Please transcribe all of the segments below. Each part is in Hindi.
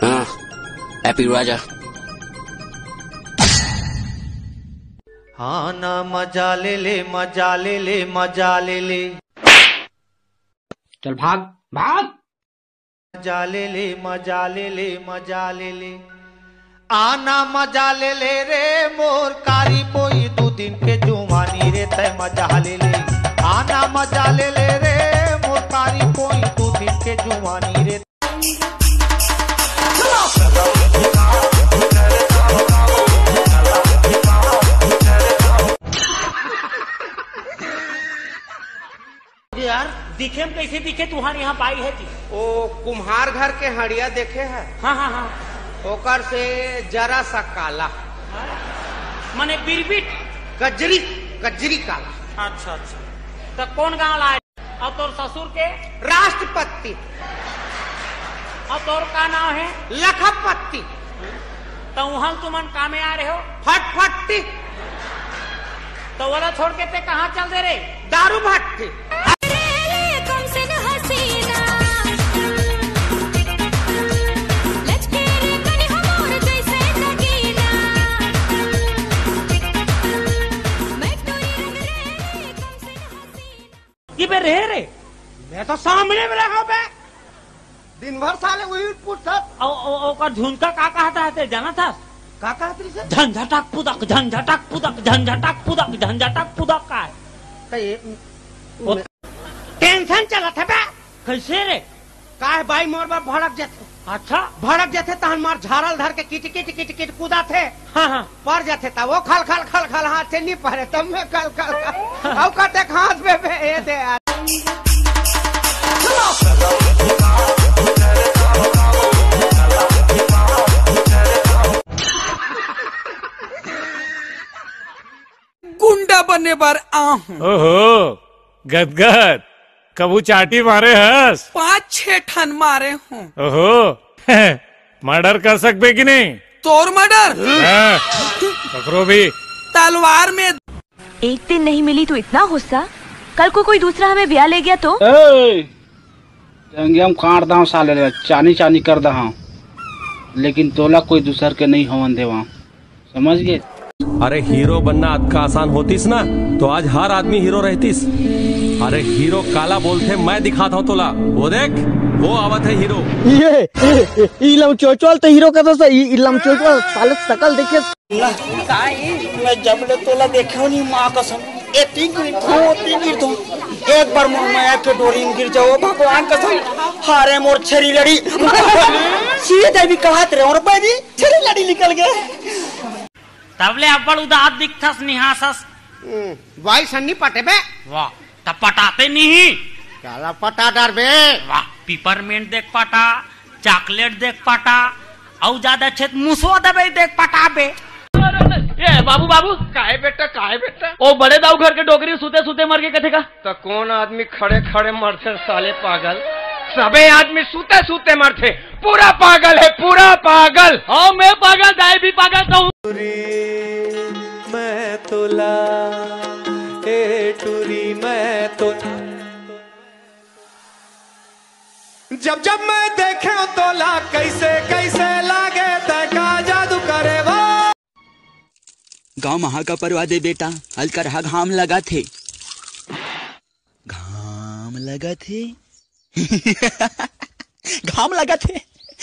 हाँ हैप्पी राजा। हाँ ना मजा ले ले मजा ले ले मजा ले ले। चल भाग भाग। मजा ले ले मजा ले ले मजा ले ले। आना मजा ले ले रे मोर कारी पोई 2 दिन के जुमानी रे तय मजा ले ले। आना मजा ले ले रे मोर कारी पोई 2 दिन के जुमानी रे। यार दिखे में कैसे दिखे तुम्हारे यहाँ पाई है जी? ओ कुम्हार घर के हड़िया देखे है? हाँ हाँ हाँ। ओकर से जरा सा काला माने बिरबिट गजरी गजरी काला। अच्छा अच्छा। तो कौन गाँव लाए? और तोर ससुर के? राष्ट्रपति। और तोर का नाम है? लखपति। तो वहां तुमन कामे आ रहे हो? फटफटी। तो वाला छोड़ के ते कहाँ चल दे रे? दारू भट्टी। ये बे रहे रे? मैं तो सामने में रहा बे। दिन भर साले वही पूछता। और झुनका का कहता है जाना था? का कहती से? झंझटक पुदक झंझटक पुदक झंझटक पुदक झंझटक पुदक का है। टेंशन चला था बे। कैसे रे? का है भाई मोर बाप भड़क जाते। अच्छा भड़क जाते तहन मार झाड़ल धर के किट किट किट किट कूदा थे। हाँ हाँ पड़ जाते था वो खल खल खल खल हाथ से नहीं पड़े तब में खल खल अब कहते हाथ में ये दे यार। गुंडा बनने पर आहूं। ओहो गदगद कबू चाटी मारे हस? 5-6 ठन मारे हूँ। ओहो मर्डर कर सकते कि नहीं? तोर मर्डर? पकड़ो भी। तलवार में। एक दिन नहीं मिली तो इतना गुस्सा, कल को कोई दूसरा हमें ब्याह ले गया तो? हम काट दा साले चानी चानी कर दा, लेकिन तोला कोई दूसर के नहीं होवन देवा, समझ गए? अरे हीरो बनना अतका आसान होतीस ना तो आज हर आदमी हीरो रहतीस। अरे हीरो काला बोलते मैं दिखाता हूँ तोला, वो देख वो आवत है हीरो। ये इलम चोचोल तो हीरो का तो सही इलम चोचोल साले शकल देखे। मैं जब ले तोला देखो नहीं माँ कसम एक बार मोर माया के डोरी में गिर जाओ भगवान कसम हारे मोर छरी लड़ी सीधे भी कहत रहे और बड़ी छरी लड़ी निकल गए। तबले अब्बड़ उदात दिखथस निहासस। वाई सन्नी पटे बे। वाह तब पटाते नहीं। काला पटा डर बे। वाह पिपरमेंट देख पटा, चॉकलेट देख पटा, और ज्यादा अच्छे मुसवा दबे देख पटा बे। ये बाबू बाबू काहे बेटा ओ बड़े दाऊ घर के डोकरी सूते सूते मर के कथे का? तो कौन आदमी खड़े खड़े मरते साले पागल? सबे आदमी सूते सूते मरते। पूरा पागल है पूरा पागल। हाँ मैं पागल दाई भी पागल कहूँ। मैं तोला ए टूरी मैं तो जब जब मैं देखे तोला कैसे कैसे लागे तका जादू करे वो। गाँव महा का परवा दे बेटा, हल्का रहा घाम लगा थे। घाम लगा थे घाम लगा थे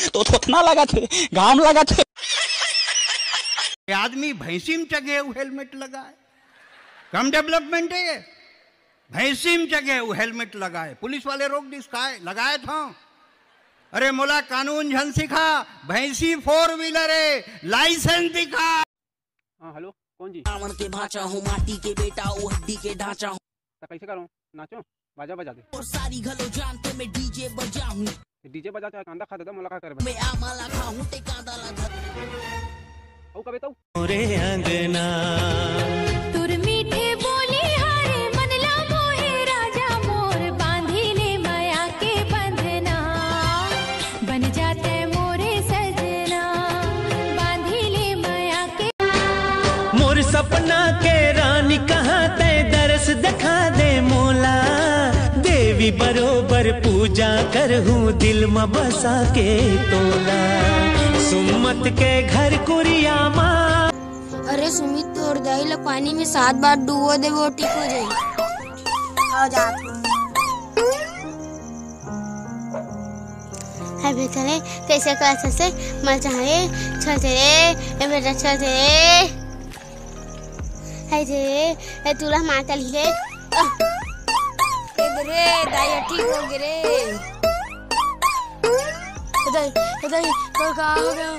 तो थोथना लगा थे, घाम लगा थे। आदमी भैंसी में चगे वो हेलमेट लगाए, कम डेवलपमेंट है ये। भैंसी में चगे वो हेलमेट लगाए, पुलिस वाले रोक दिखाए लगाए था। अरे मोला कानून झन सिखा, भैंसी 4 व्हीलर है लाइसेंस दिखा। हाँ हेलो कौन जी? रावण के भाचा हूँ माटी के बेटा वो हड्डी के ढांचा हूँ। कैसे करूँ नाचो बाजा बजा दे। और सारी घलो जानते मैं डीजे बजा हूँ। डीजे बजा चाहे कांदा खा देता मोला का कर मैं आमाला खाऊं ते कांदा ला औ कबे तो मोरे अंगना तुर मीठे बोली हारे मनला मोहे राजा मोर बांधी ले माया के बंधना बन जाते मोरे सजना बांधी ले माया के। मोर सपना के रानी कहाँ ते दरस दिखा दे मोला देवी बरोबर ऊपर पूजा करहूँ दिल में बसा के तोला सुम्मत के घर कुरिया माँ। अरे सुमित तोड़ दही पानी में 7 बार डुबो दे वो ठीक हो जाए। हो जात है बेटा रे कैसे कर से मजा है चलते रे बेटा चलते रे है रे तुला माता ली रे दाई ठीक हो गए रे दाई दाई तो का हो गया